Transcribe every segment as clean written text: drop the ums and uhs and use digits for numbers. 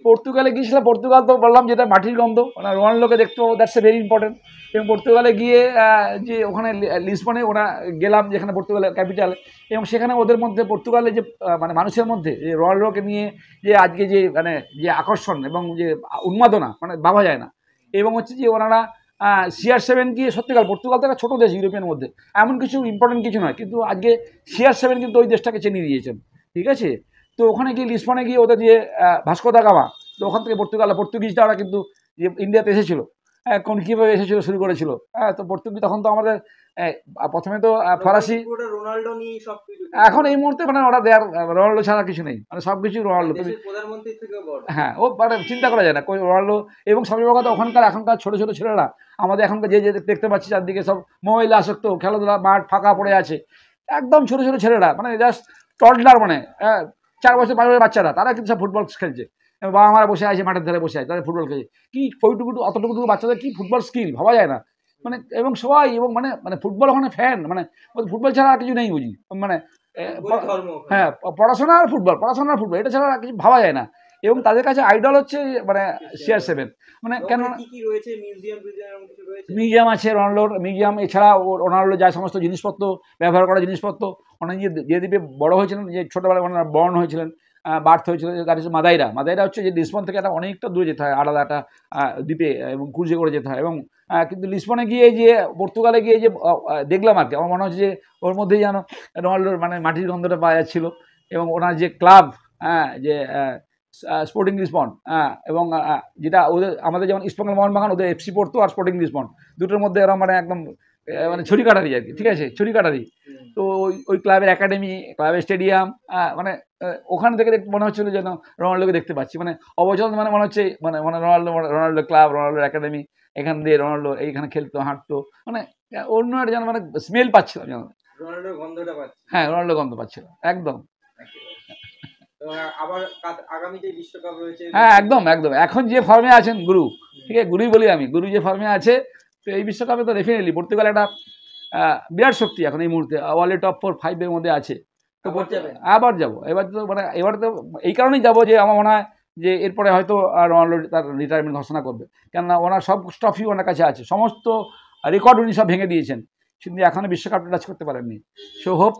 পর্তুগালে গিয়েছিলাম। পর্তুগাল তো বললাম যেটা মাটির গন্ধ, মানে রোনাল্ডোকে দেখতে পাবো, দ্যাটস এ ভেরি ইম্পর্টেন্ট। এবং পর্তুগালে গিয়ে যে ওখানে লিসবনে ওরা গেলাম, যেখানে পর্তুগালের ক্যাপিটাল, এবং সেখানে ওদের মধ্যে পর্তুগালের যে মানে মানুষের মধ্যে যে রোনাল্ডোকে নিয়ে যে আজকে যে মানে যে আকর্ষণ এবং যে উন্মাদনা মানে ভাবা যায় না। এবং হচ্ছে যে ওনারা CR7 গিয়ে, সত্যিকার পর্তুগাল তো একটা ছোটো দেশ ইউরোপের মধ্যে, এমন কিছু ইম্পর্টেন্ট কিছু নয়, কিন্তু আজকে CR7 কিন্তু ওই দেশটাকে চিনিয়ে দিয়েছেন, ঠিক আছে। তো ওখানে গিয়ে লিসবনে গিয়ে ওদের যে ভাস্কো দা গামা, তো ওখান থেকে পর্তুগিজরা ওরা কিন্তু যে ইন্ডিয়াতে এসেছিলো, কোন কীভাবে এসেছিলো শুরু করেছিল, তো পর্তুগিজ তখন তো আমাদের প্রথমে তো ফরাসি, রোনাল্ডো নিয়ে সবকিছু। এখন এই মুহূর্তে মানে ওরা দেয়ার রোনাল্ডো ছাড়া কিছু নেই, মানে সব কিছু রোনাল্ডো। তুমি প্রধানমন্ত্রী থেকে বড়, হ্যাঁ, ও মানে চিন্তা করা যায় না রোনাল্ডো। এবং সবচেয়ে বড় কথা, ওখানকার এখনকার ছোটো ছোটো ছেলেরা, আমাদের এখনকার যে দেখতে পাচ্ছি চারদিকে সব মোবাইলে আসক্ত, খেলাধুলা মাঠ ফাঁকা পড়ে আছে, একদম ছোটো ছোটো ছেলেরা, মানে জাস্ট টডলার, মানে 4 বছর 5 বছর বাচ্চারা, তারা কিন্তু সব ফুটবল খেলছে। বাবা মারা বসে আছে মাঠের ধারে বসে আছে, তাদের ফুটবল খেলছে। কি ফইটুকুটু অতটুকু বাচ্চাদের কি ফুটবল স্কিল ভাবা যায় না, মানে। এবং সবাই এবং মানে মানে ফুটবল ওখানে ফ্যান, মানে ফুটবল ছাড়া আর কিছু নেই বুঝি, মানে হ্যাঁ, পড়াশোনা আর ফুটবল, এটা ছাড়া আর কিছু ভাবা যায় না। এবং তাদের কাছে আইডল হচ্ছে মানে CR7, মানে কেন মিউজিয়াম আছে রোনাল্ডোর, মিউজিয়াম। এছাড়া রোনাল্ডো যা সমস্ত জিনিসপত্র, ব্যবহার করা জিনিসপত্র, অনেক যে দ্বীপে বড় হয়েছিলেন, যে ছোটোবেলায় ওনারা বর্ন হয়েছিলেন, বার্থ হয়েছিল, তার হচ্ছে মাদাইরা হচ্ছে যে লিসবন থেকে একটা অনেকটা দূরে যেতে হয়, আলাদা একটা দ্বীপে, এবং ক্রুজে করে যেতে হয়। এবং কিন্তু লিসবনে গিয়ে যে পর্তুগালে গিয়ে যে দেখলাম আর কি, আমার মনে হচ্ছে যে ওর মধ্যেই যেন রোনাল্ডোর মানে মাটির গন্ধটা পাওয়া যাচ্ছিল। এবং ওনার যে ক্লাব, যে স্পোর্টিং লিসবন, এবং যেটা ওদের, আমাদের যেমন ইস্টবেঙ্গল মোহনবাগান, ওদের FC পড়তো, আর স্পোর্টিং লিসবন, দুটোর মধ্যে এরকম মানে একদম মানে ছুরি কাটারি আর কি, ঠিক আছে, ছুরি কাটারি। তো ওই ক্লাবের একাডেমি, ক্লাবের স্টেডিয়াম, মানে ওখান থেকে মনে হচ্ছিল যেন রোনাল্ডোকে দেখতে পাচ্ছি, মানে অবচল, মানে মনে হচ্ছে মানে মানে রোনাল্ডো ক্লাব, রোনাল্ডোর একাডেমি, এখান দিয়ে রোনাল্ডো এইখানে খেলতো, হাঁটতো, মানে অন্য একটা যেন মানে স্মেল পাচ্ছিলাম যেন, রোনাল্ডোর গন্ধটা পাচ্ছি। হ্যাঁ, রোনাল্ডো গন্ধ পাচ্ছিলাম একদম। আবার আগামী যে বিশ্বকাপ রয়েছে, হ্যাঁ, একদম একদম। এখন যে ফর্মে আছেন গুরু, ঠিক আছে, গুরুই বলি আমি, গুরু যে ফর্মে আছে, তো এই বিশ্বকাপে তো ডেফিনেটলি পর্তুগাল একটা বিরাট শক্তি এখন এই মুহূর্তে, ওয়ার্ল্ডের টপ 4-5-এর মধ্যে আছে। তো আবার যাবো, এবার তো মানে এবার তো এই কারণেই যাবো যে আমার মনে হয় যে এরপরে হয়তো রোনাল্ডো তার রিটায়ারমেন্ট ঘোষণা করবে, কেননা ওনার সব ট্রফি ওনার কাছে আছে, সমস্ত রেকর্ড উনি সব ভেঙে দিয়েছেন, কিন্তু এখনও বিশ্বকাপটা টাচ করতে পারেননি। সো হোপ,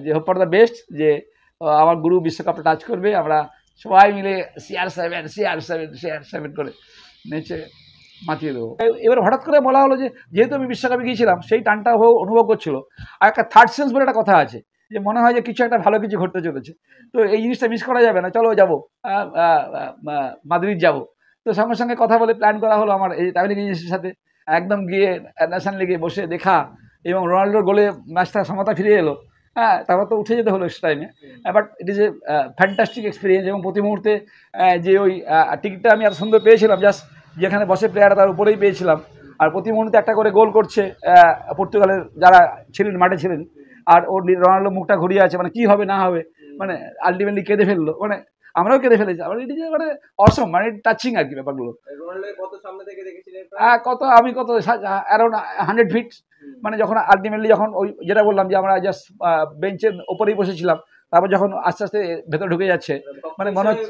যে হোপ ফর দ্য বেস্ট, যে আমার গুরু বিশ্বকাপটা টাচ করবে, আমরা সবাই মিলে CR7 করে নেচে মাতিয়ে দেবো। এবার হঠাৎ করে বলা হলো যে যেহেতু আমি বিশ্বকাপে গিয়েছিলাম, সেই টানটা অনুভব করছিল। আর একটা থার্ড সেন্স বলে একটা কথা আছে, যে মনে হয় যে কিছু একটা ভালো কিছু ঘটতে চলেছে, তো এই জিনিসটা মিস করা যাবে না। চলো যাবো, মাদ্রিদ যাবো। তো সঙ্গে সঙ্গে কথা বলে প্ল্যান করা হলো আমার এই ট্রাভেলিং এজেন্সির সাথে, একদম গিয়ে ন্যাশনাল লিগে বসে দেখা, এবং রোনাল্ডোর গোলে ম্যাচটা সমতা ফিরে এলো। হ্যাঁ, তারপর তো উঠে যেতে হলো এক্সট্রা টাইমে, but it is a fantastic experience. এবং প্রতি মুহূর্তে যে ওই টিকিটটা আমি এত সুন্দর পেয়েছিলাম, জাস্ট যেখানে বসে প্লেয়ার তার উপরেই পেয়েছিলাম, আর প্রতি মুহূর্তে একটা করে গোল করছে পর্তুগালের যারা ছিলেন, মাঠে ছিলেন, আর ওর রোনাল্ডো মুখটা ঘুরিয়ে আছে, মানে কী হবে না হবে, মানে আলটিমেটলি কেঁদে ফেললো, মানে আমরাও কেঁদে ফেলেছি। আমার ইট ইজ মানে অসম, মানে টাচিং আর কি ব্যাপারগুলো। আমি কত অ্যারাউন্ড 100 ফিট, মানে যখন আলটিমেটলি যখন ওই যেটা বললাম যে আমরা জাস্ট বেঞ্চের ওপরেই বসেছিলাম, তারপর যখন আস্তে আস্তে ভেতরে ঢুকে যাচ্ছে, মানে মনে হচ্ছে,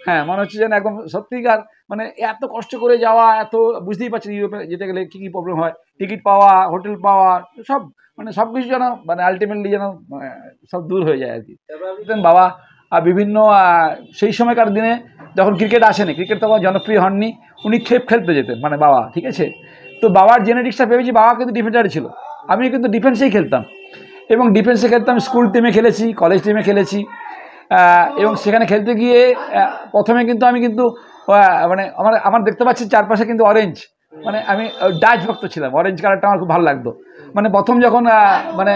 হ্যাঁ, মনে হচ্ছে যেন একদম সত্যিকার, মানে এত কষ্ট করে যাওয়া, এত বুঝতেই পারছেন ইউরোপে যেতে গেলে কী কী প্রবলেম হয়, টিকিট পাওয়া, হোটেল পাওয়া, সব মানে সব কিছু যেন মানে আলটিমেটলি যেন সব দূর হয়ে যায় আর কি। বাবা বিভিন্ন সেই সময়কার দিনে যখন ক্রিকেট আসেনি, ক্রিকেট তখন জনপ্রিয় হননি, উনি খেলতে যেতেন, মানে বাবা, ঠিক আছে। তো বাবার জেনেটিক্সটা ভেবেছি, বাবা কিন্তু ডিফেন্ডার ছিল, আমি কিন্তু ডিফেন্সেই খেলতাম, এবং ডিফেন্সে খেলতাম, স্কুল টিমে খেলেছি, কলেজ টিমে খেলেছি। এবং সেখানে খেলতে গিয়ে প্রথমে কিন্তু আমি কিন্তু মানে আমার দেখতে পাচ্ছি চারপাশে কিন্তু অরেঞ্জ, মানে আমি ডাচ ভক্ত ছিলাম, অরেঞ্জ কালারটা আমার খুব ভালো লাগতো। মানে প্রথম যখন মানে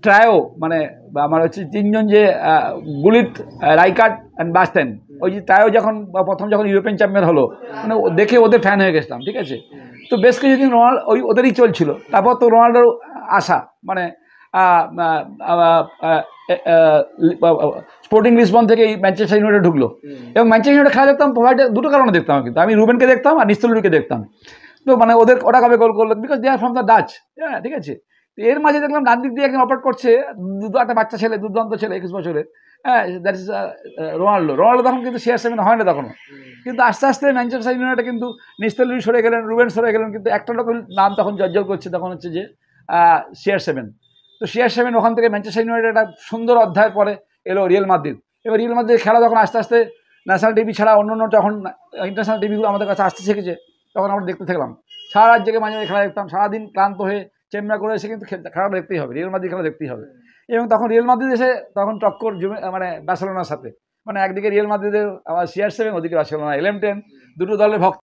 ট্রায়ো, মানে আমার হচ্ছে 3 জন যে গুলিত, রাইকার্ড অ্যান্ড বাস্টেন, ওই যে ট্রায়ো যখন প্রথম যখন ইউরোপিয়ান চ্যাম্পিয়ন হলো, মানে দেখে ওদের ফ্যান হয়ে গেছিলাম, ঠিক আছে। তো বেশ কিছুদিন ওই ওদেরই চলছিল, তারপর তো রোনাল্ডোর আসা, মানে স্পোর্টিং লিসবন থেকে এই ম্যানচেস্টার ইউনাইটেড ঢুকলো, এবং ম্যানচেস্টার ইউনাইটেড খেলা দেখতাম, দুটো কারণে দেখতাম, কিন্তু আমি রুবেনকে দেখতাম আর নিস্তলুরিকে দেখতাম। তো মানে ওরা কবে গোল করলো, because they are from the Dutch, হ্যাঁ, ঠিক আছে। তো এর মাঝে দেখলাম ডান দিক দিয়ে একজন অপারেট করছে, একটা বাচ্চা ছেলে, দুর্দান্ত ছেলে, 21 বছরের, হ্যাঁ, দ্যাট ইজ রোনাল্ডো তখন কিন্তু CR7 হয় না তখনও। কিন্তু আস্তে আস্তে ম্যানচেস্টার ইউনাইটেড কিন্তু নিস্তেলুই সরে গেলেন, রুবেন সরে গেলেন, কিন্তু একটা লোক নাম তখন জজ্জল করছে, তখন হচ্ছে যে CR7। তো CR7 ওখান থেকে ম্যানচেস্টার ইউনাইটেড একটা সুন্দর অধ্যায়ের পরে এলো রিয়াল মাদ্রিদ। এবার রিয়াল মাদ্রিদের খেলা যখন আস্তে আস্তে ন্যাশনাল টিভি ছাড়া অন্য যখন ইন্টারন্যাশনাল টিভিগুলো আমাদের কাছে আসতে শিখেছে, তখন আমরা দেখতে থাকলাম। সারা রাত জেগে মাঝে মাঝে খেলা দেখতাম, সারাদিন ক্লান্ত হয়ে চেম্বার করে এসে কিন্তু খেলাটা দেখতেই হবে, রিয়াল মাদ্রিদ খেলা দেখতেই হবে। এবং তখন রিয়াল মাদ্রিদ এসে তখন টক্কর মানে বার্সেলোনার সাথে, মানে একদিকে রিয়াল মাদ্রিদের আমার CR7, ওদিকে বার্সেলোনা 11-10, দুটো দলের ভক্ত